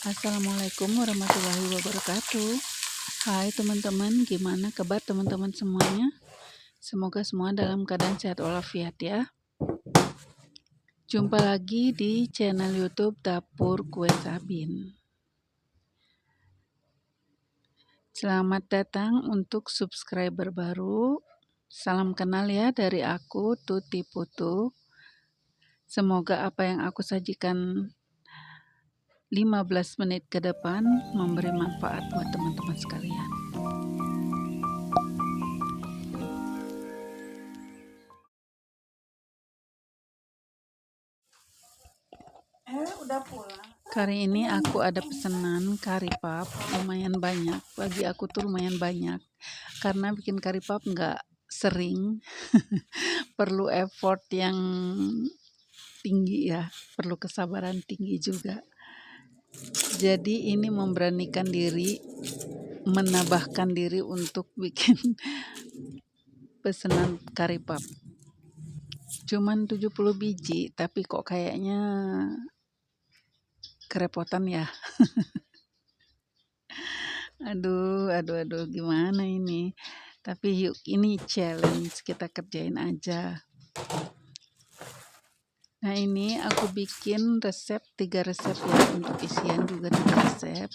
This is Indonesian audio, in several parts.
Assalamualaikum warahmatullahi wabarakatuh. Hai teman-teman, gimana kabar teman-teman semuanya? Semoga semua dalam keadaan sehat walafiat ya. Jumpa lagi di channel YouTube Dapur Kue Sabin. Selamat datang untuk subscriber baru. Salam kenal ya dari aku, Tuti Putu. Semoga apa yang aku sajikan 15 menit ke depan memberi manfaat buat teman-teman sekalian. Udah pulang. Kali ini aku ada pesanan kari pap lumayan banyak. Bagi aku tuh lumayan banyak. Karena bikin kari pap nggak sering. Perlu effort yang tinggi ya. Perlu kesabaran tinggi juga. Jadi ini memberanikan diri, menambahkan diri untuk bikin pesanan kari pap. Cuman 70 biji, tapi kok kayaknya kerepotan ya. Aduh, gimana ini? Tapi yuk, ini challenge, kita kerjain aja. Nah ini aku bikin resep, 3 resep ya, untuk isian juga 3 resep.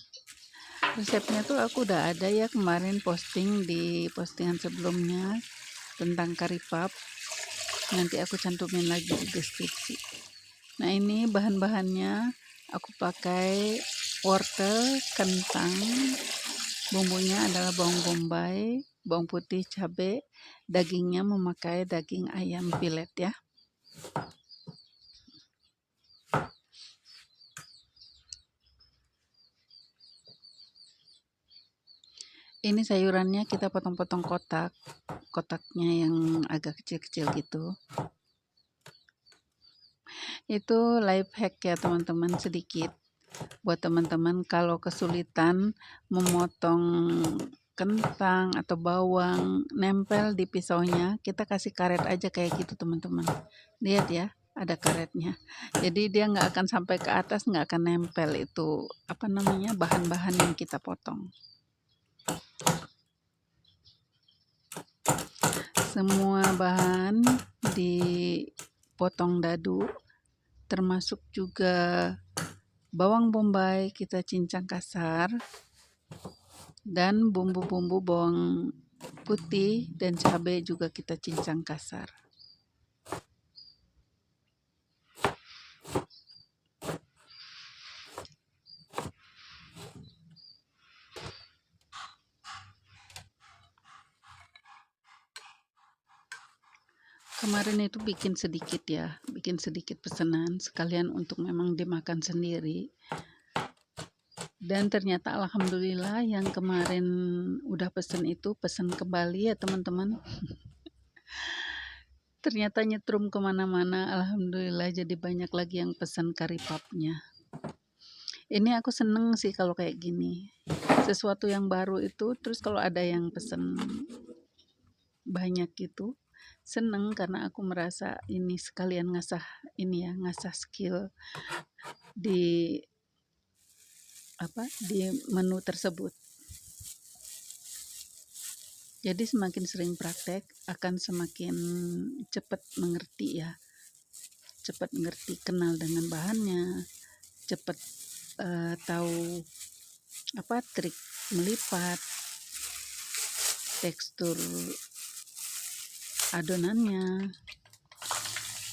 Resepnya tuh aku udah ada ya kemarin posting di postingan sebelumnya tentang kari pap. Nanti aku cantumin lagi di deskripsi. Nah ini bahan-bahannya aku pakai wortel, kentang, bumbunya adalah bawang bombay, bawang putih, cabai, dagingnya memakai daging ayam pilet ya. Ini sayurannya kita potong-potong kotaknya yang agak kecil-kecil gitu. Itu life hack ya teman-teman, sedikit buat teman-teman kalau kesulitan memotong kentang atau bawang nempel di pisaunya, kita kasih karet aja kayak gitu teman-teman. Lihat ya, ada karetnya. Jadi dia nggak akan sampai ke atas, nggak akan nempel itu bahan-bahan yang kita potong. Semua bahan dipotong dadu, termasuk juga bawang bombay kita cincang kasar, dan bumbu-bumbu bawang putih dan cabai juga kita cincang kasar. Kemarin itu bikin sedikit pesanan sekalian untuk memang dimakan sendiri. Dan ternyata alhamdulillah yang kemarin udah pesen itu pesen kembali ya teman-teman. Ternyata nyetrum kemana-mana, alhamdulillah jadi banyak lagi yang pesan kari papnya. Ini aku seneng sih kalau kayak gini. Sesuatu yang baru itu, terus kalau ada yang pesen banyak gitu, seneng karena aku merasa ini sekalian ngasah skill di menu tersebut. Jadi semakin sering praktek akan semakin cepat mengerti ya, cepat mengerti, kenal dengan bahannya, cepat tahu trik melipat, tekstur adonannya.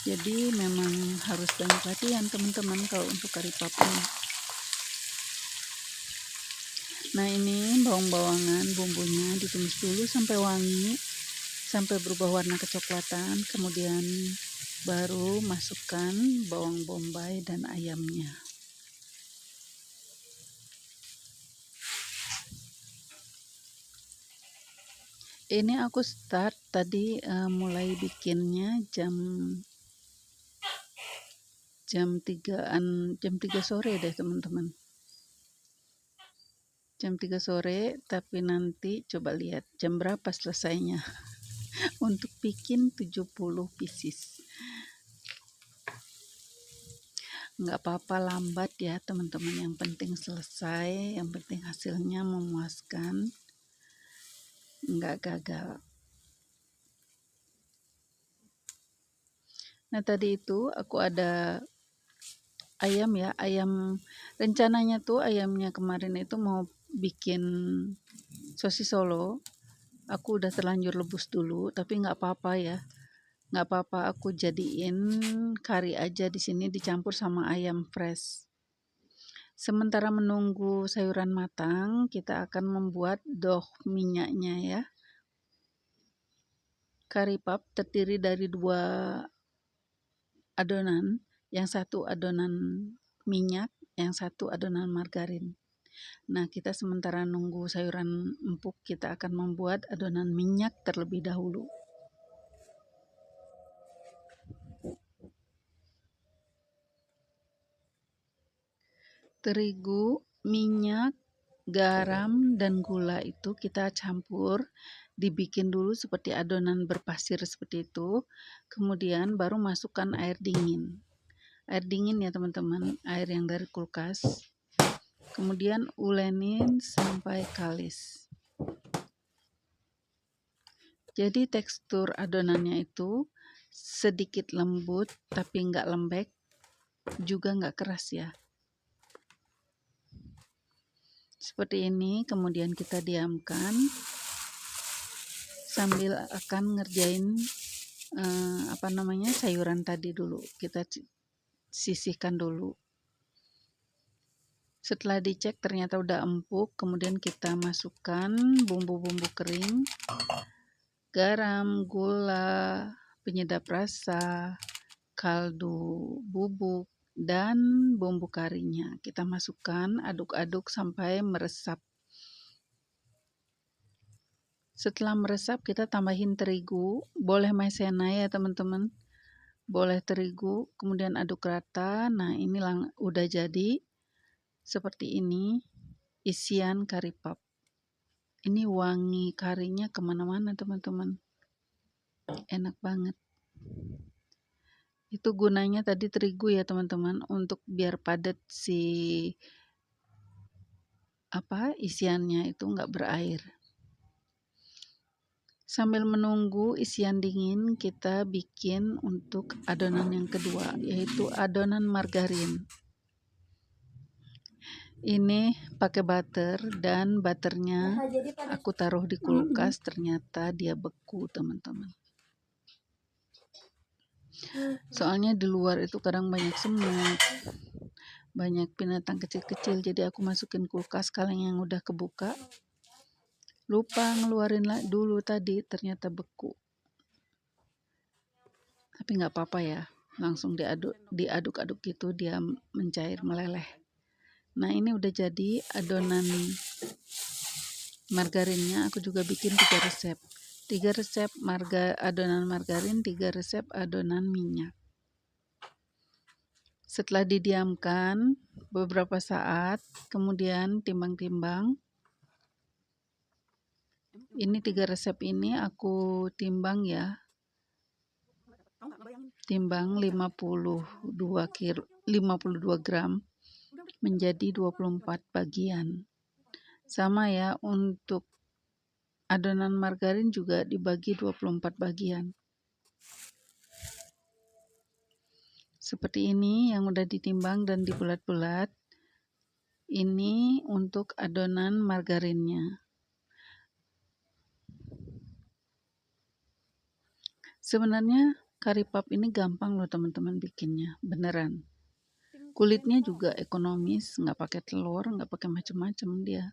Jadi memang harus banyak latihan teman-teman kalau untuk kari pap ini. Nah ini bawang-bawangan, bumbunya ditumis dulu sampai wangi, sampai berubah warna kecoklatan, kemudian baru masukkan bawang bombay dan ayamnya. Ini aku start tadi mulai bikinnya jam 3 sore deh teman-teman. Jam 3 sore, tapi nanti coba lihat jam berapa selesainya untuk bikin 70 pieces. nggak apa-apa lambat ya teman-teman, yang penting selesai, yang penting hasilnya memuaskan, nggak gagal. Nah tadi itu aku ada ayam ya, ayam rencananya tuh ayamnya kemarin itu mau bikin sosis Solo. Aku udah terlanjur lebus dulu, tapi nggak apa-apa ya. Nggak apa-apa, aku jadiin kari aja di sini dicampur sama ayam fresh. Sementara menunggu sayuran matang, kita akan membuat dough minyaknya ya. Kari pap terdiri dari 2 adonan, yang satu adonan minyak, yang satu adonan margarin. Nah, kita sementara nunggu sayuran empuk, kita akan membuat adonan minyak terlebih dahulu. Terigu, minyak, garam, dan gula itu kita campur, dibikin dulu seperti adonan berpasir seperti itu. Kemudian baru masukkan air dingin. Air dingin ya teman-teman, air yang dari kulkas. Kemudian ulenin sampai kalis. Jadi tekstur adonannya itu sedikit lembut tapi nggak lembek, juga nggak keras ya. Seperti ini, kemudian kita diamkan sambil akan ngerjain sayuran tadi dulu. Kita sisihkan dulu. Setelah dicek ternyata udah empuk, kemudian kita masukkan bumbu-bumbu kering, garam, gula, penyedap rasa, kaldu bubuk, dan bumbu karinya. Kita masukkan, aduk-aduk sampai meresap. Setelah meresap, kita tambahin terigu, boleh maizena ya teman-teman, boleh terigu, kemudian aduk rata. Nah ini udah jadi seperti ini isian kari pap. Ini wangi karinya kemana-mana teman-teman, enak banget. Itu gunanya tadi terigu ya teman-teman, untuk biar padat si isiannya itu nggak berair. Sambil menunggu isian dingin, kita bikin untuk adonan yang kedua, yaitu adonan margarin. Ini pakai butter, dan butternya aku taruh di kulkas, ternyata dia beku teman-teman. Soalnya di luar itu kadang banyak semut, banyak binatang kecil-kecil, jadi aku masukin kulkas. Kalian yang udah kebuka, lupa ngeluarin dulu tadi, ternyata beku. Tapi nggak apa-apa ya, langsung diaduk-aduk gitu, dia mencair, meleleh. Nah ini udah jadi adonan margarinnya. Aku juga bikin 3 resep. 3 resep adonan margarin, 3 resep adonan minyak. Setelah didiamkan beberapa saat, kemudian timbang-timbang. Ini 3 resep ini aku timbang ya. Timbang 52 gram menjadi 24 bagian. Sama ya, untuk adonan margarin juga dibagi 24 bagian. Seperti ini yang udah ditimbang dan dibulat-bulat. Ini untuk adonan margarinnya. Sebenarnya kari pap ini gampang loh teman-teman bikinnya, beneran. Kulitnya juga ekonomis, nggak pakai telur, nggak pakai macam-macam dia.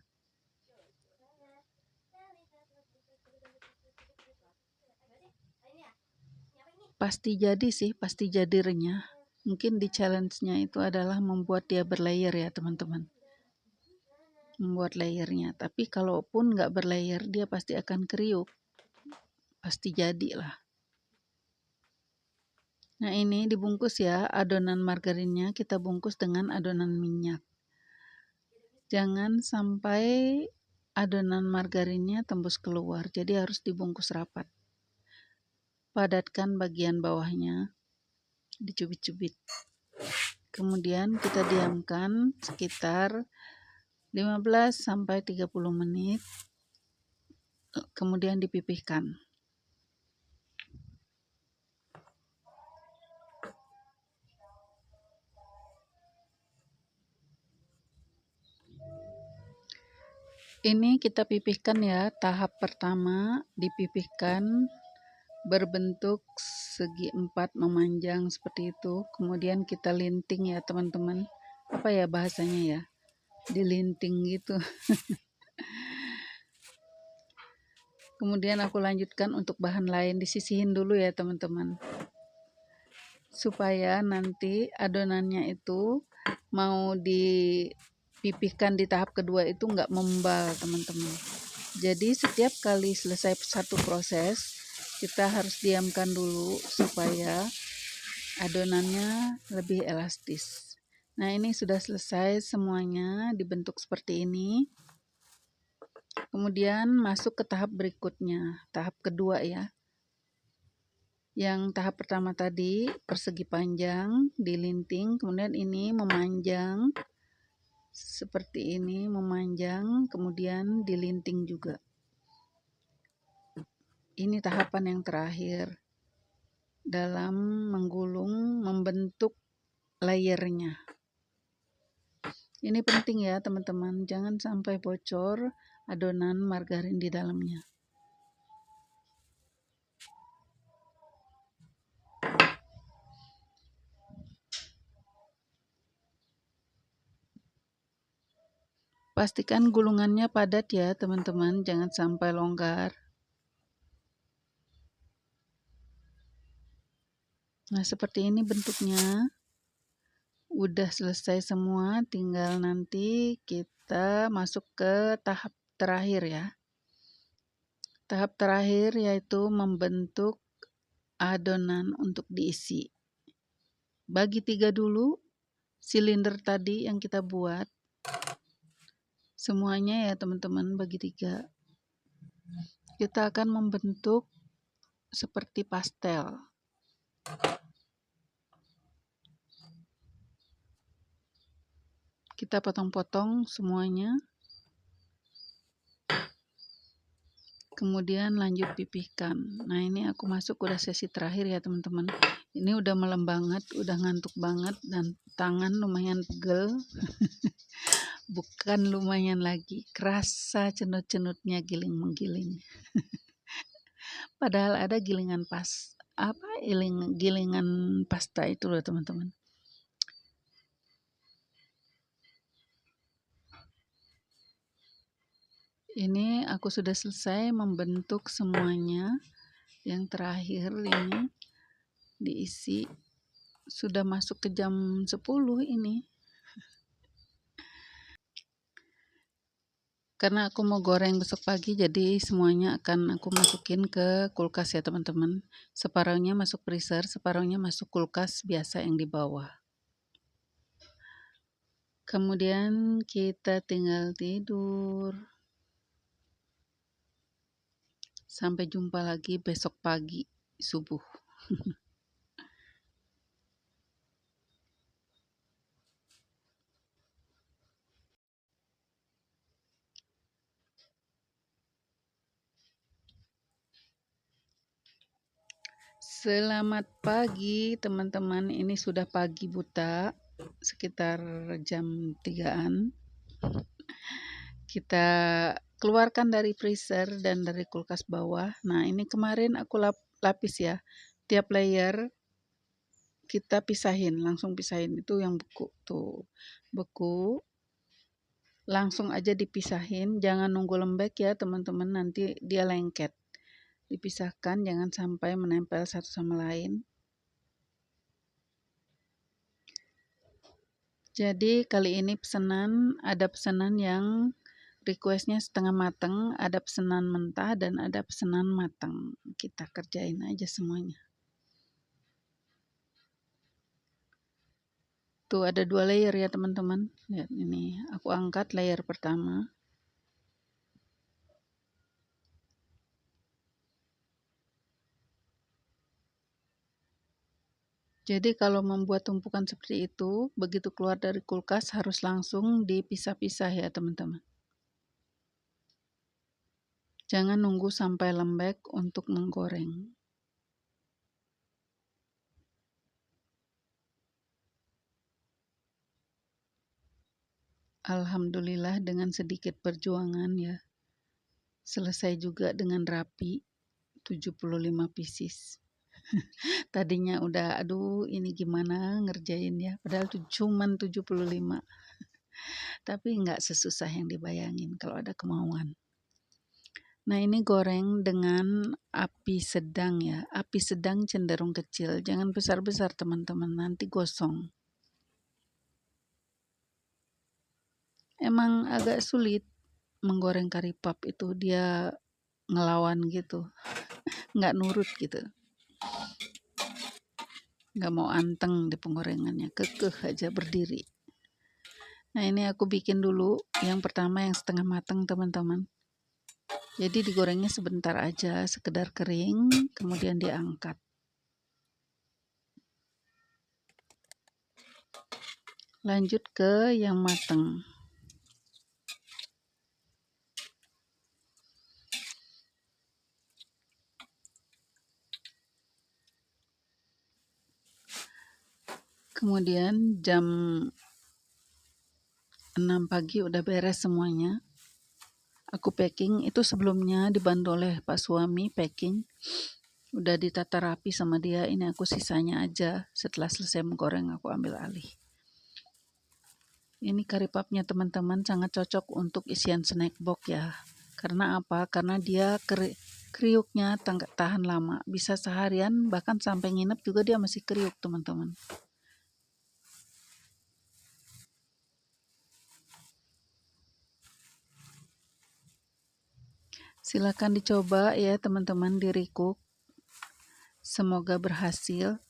Pasti jadi sih, pasti jadi renyah. Mungkin di challenge-nya itu adalah membuat dia berlayer ya teman-teman. Membuat layernya, tapi kalaupun nggak berlayer, dia pasti akan kriuk. Pasti jadi lah. Nah ini dibungkus ya, adonan margarinnya kita bungkus dengan adonan minyak. Jangan sampai adonan margarinnya tembus keluar, jadi harus dibungkus rapat. Padatkan bagian bawahnya, dicubit-cubit. Kemudian kita diamkan sekitar 15 sampai 30 menit. Kemudian dipipihkan. Ini kita pipihkan ya, tahap pertama dipipihkan berbentuk segi 4 memanjang seperti itu. Kemudian kita linting ya teman-teman. Apa ya bahasanya ya? Dilinting gitu. Kemudian aku lanjutkan untuk bahan lain, disisihin dulu ya teman-teman. Supaya nanti adonannya itu mau dipipihkan di tahap kedua itu nggak membal teman-teman. Jadi setiap kali selesai satu proses, kita harus diamkan dulu supaya adonannya lebih elastis. Nah ini sudah selesai semuanya dibentuk seperti ini. Kemudian masuk ke tahap berikutnya, tahap kedua ya. Yang tahap pertama tadi persegi panjang, dilinting, kemudian ini memanjang seperti ini, memanjang, kemudian dilinting juga. Ini tahapan yang terakhir dalam menggulung, membentuk layernya. Ini penting ya teman-teman, jangan sampai bocor adonan margarin di dalamnya. Pastikan gulungannya padat ya teman-teman, jangan sampai longgar. Nah seperti ini bentuknya. Udah selesai semua, tinggal nanti kita masuk ke tahap terakhir ya. Tahap terakhir yaitu membentuk adonan untuk diisi. Bagi 3 dulu silinder tadi yang kita buat. Semuanya ya teman-teman bagi 3. Kita akan membentuk seperti pastel. Kita potong-potong semuanya. Kemudian lanjut pipihkan. Nah ini aku masuk udah sesi terakhir ya teman-teman. Ini udah malam banget, udah ngantuk banget dan tangan lumayan pegel. Bukan lumayan lagi, kerasa cenut-cenutnya giling-menggiling. Padahal ada gilingan gilingan pasta itu loh teman-teman. Ini aku sudah selesai membentuk semuanya. Yang terakhir ini diisi, sudah masuk ke jam 10 ini. Karena aku mau goreng besok pagi, jadi semuanya akan aku masukin ke kulkas ya teman-teman. Separuhnya masuk freezer, separuhnya masuk kulkas biasa yang di bawah. Kemudian kita tinggal tidur. Sampai jumpa lagi besok pagi subuh. Selamat pagi teman-teman, ini sudah pagi buta, sekitar jam 3-an. Kita keluarkan dari freezer dan dari kulkas bawah. Nah ini kemarin aku lapis ya, tiap layer kita pisahin, langsung pisahin. Itu yang beku tuh, beku langsung aja dipisahin, jangan nunggu lembek ya teman-teman, nanti dia lengket. Dipisahkan, jangan sampai menempel satu sama lain. Jadi kali ini ada pesanan yang requestnya setengah matang, ada pesanan mentah, dan ada pesanan matang. Kita kerjain aja semuanya. Tuh ada 2 layer ya teman-teman. Lihat ini, aku angkat layer pertama. Jadi kalau membuat tumpukan seperti itu, begitu keluar dari kulkas harus langsung dipisah-pisah ya teman-teman. Jangan nunggu sampai lembek untuk menggoreng. Alhamdulillah dengan sedikit perjuangan ya, selesai juga dengan rapi 75 pieces. Tadinya udah aduh ini gimana ngerjain ya, padahal cuman 75. Tapi nggak sesusah yang dibayangin kalau ada kemauan. Nah ini goreng dengan api sedang ya, api sedang cenderung kecil, jangan besar-besar teman-teman, nanti gosong. Emang agak sulit menggoreng kari pap itu, dia ngelawan gitu, nggak nurut gitu. Nggak mau anteng di penggorengannya, kekeh aja berdiri. Nah ini aku bikin dulu yang pertama yang setengah matang teman-teman. Jadi digorengnya sebentar aja, sekedar kering, kemudian diangkat. Lanjut ke yang matang. Kemudian jam 6 pagi udah beres semuanya. Aku packing, itu sebelumnya dibantu oleh Pak suami packing. Udah ditata rapi sama dia, ini aku sisanya aja. Setelah selesai menggoreng aku ambil alih. Ini kari papnya teman-teman sangat cocok untuk isian snack box ya. Karena apa? Karena dia kriuknya tahan lama. Bisa seharian bahkan sampai nginep juga dia masih kriuk teman-teman. Silakan dicoba ya teman-teman di recook. Semoga berhasil.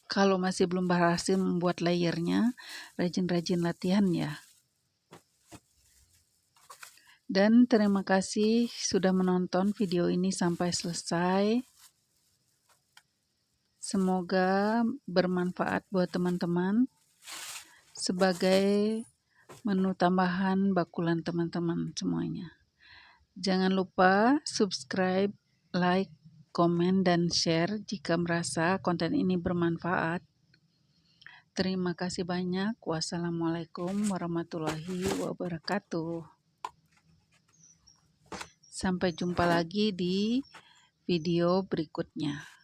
Kalau masih belum berhasil membuat layernya, rajin-rajin latihan ya. Dan terima kasih sudah menonton video ini sampai selesai. Semoga bermanfaat buat teman-teman sebagai menu tambahan bakulan teman-teman semuanya. Jangan lupa subscribe, like, komen, dan share jika merasa konten ini bermanfaat. Terima kasih banyak. Wassalamualaikum warahmatullahi wabarakatuh. Sampai jumpa lagi di video berikutnya.